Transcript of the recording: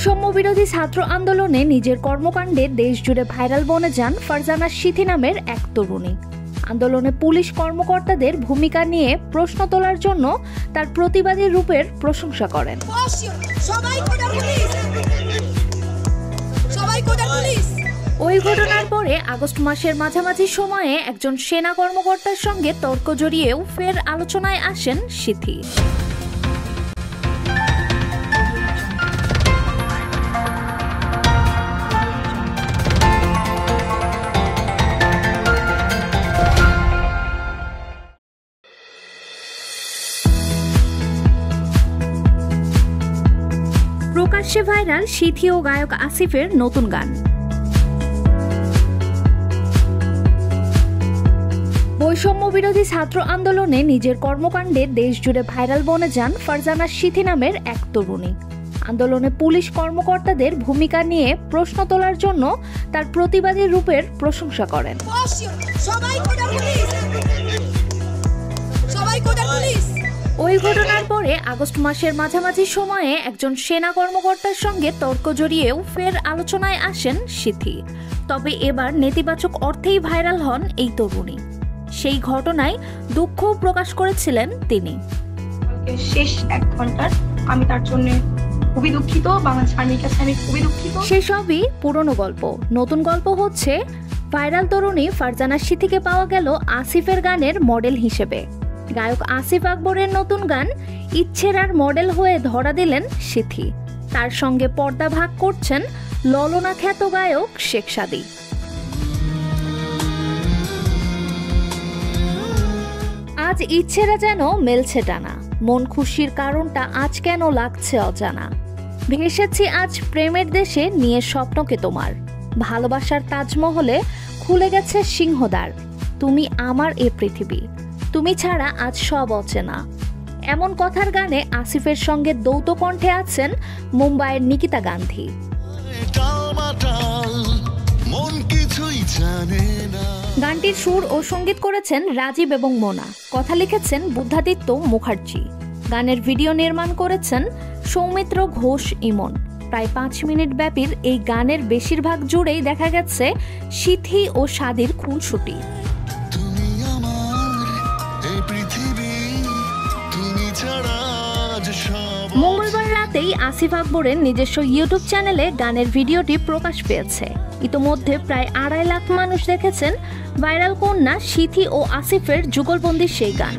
বৈষম্য বিরোধী ছাত্র আন্দোলনে নিজের কর্মকাণ্ডে দেশজুড়ে ভাইরাল বনে যান ফারজানা সিথি নামের এক তরুণী। আন্দোলনে পুলিশ কর্মকর্তাদের ভূমিকা নিয়ে প্রশ্ন তোলার জন্য তার প্রতিবাদী রূপের প্রশংসা করেন। ওই ঘটনার পরে আগস্ট মাসের মাঝামাঝি সময়ে একজন সেনা কর্মকর্তার সঙ্গে তর্ক জড়িয়েও ফের আলোচনায় আসেন সিথি। প্রকাশ্যে ভাইরাল সিথি ও গায়ক আসিফের নতুন গান। বৈষম্য বিরোধী ছাত্র আন্দোলনে নিজের কর্মকাণ্ডে দেশজুড়ে ভাইরাল বনে যান ফারজানা সিথি নামের এক তরুণী। আন্দোলনে পুলিশ কর্মকর্তাদের ভূমিকা নিয়ে প্রশ্ন তোলার জন্য তার প্রতিবাদী রূপের প্রশংসা করেন। ওই ঘটনার পরে আগস্ট মাসের মাঝামাঝি সময়ে একজন সেনা কর্মকর্তার সঙ্গে তর্ক জড়িয়েও ফের আলোচনায় আসেন সিথি। তবে এবার নেতিবাচক অর্থেই ভাইরাল হন এই তরুণী। সেই ঘটনায় দুঃখ প্রকাশ করেছিলেন তিনি। শেষ 1 ঘন্টার আমি তার জন্য খুবই দুঃখিত, বাংলাদেশ আর্মির কাছে আমি খুবই দুঃখিত। সেসবই পুরনো গল্প। নতুন গল্প হচ্ছে ভাইরাল তরুণী ফারজানা সিথিকে পাওয়া গেল আসিফের গানের মডেল হিসেবে। গায়ক আসিফ আকবরের নতুন গান ইচ্ছেরার মডেল হয়ে ধরা দিলেন সিথি। তার সঙ্গে পর্দা ভাগ করছেন ললনা খ্যাত গায়ক শেখ সাদী। আজ ইচ্ছেরা যেন মেলছে টানা, মন খুশির কারণটা আজ কেন লাগছে অজানা। ভেসেছি আজ প্রেমের দেশে নিয়ে স্বপ্নকে তোমার, ভালোবাসার তাজমহলে খুলে গেছে সিংহদ্বার। তুমি আমার এ পৃথিবী, তুমি ছাড়া আজ সব অচেনা। এমন কথার গানে আসিফের সঙ্গে দ্বৈত কণ্ঠে আছেন মুম্বাইয়ের নিকিতা গান্ধী। গানটির সুর ও সঙ্গীত করেছেন রাজীব এবং মোনা, কথা লিখেছেন বুদ্ধাদিত্য মুখার্জি। গানের ভিডিও নির্মাণ করেছেন সৌমিত্র ঘোষ ইমন। প্রায় 5 মিনিট ব্যাপীর এই গানের বেশিরভাগ জুড়েই দেখা গেছে সিথি ও সাদীর খুনসুটি। মঙ্গলবার রাতেই আসিফ আকবরের নিজস্ব ইউটিউব চ্যানেলে গানের ভিডিওটি প্রকাশ পেয়েছে। ইতোমধ্যে প্রায় 2.5 লাখ মানুষ দেখেছেন ভাইরাল কন্যা সিথি ও আসিফের যুগলবন্দির সেই গান।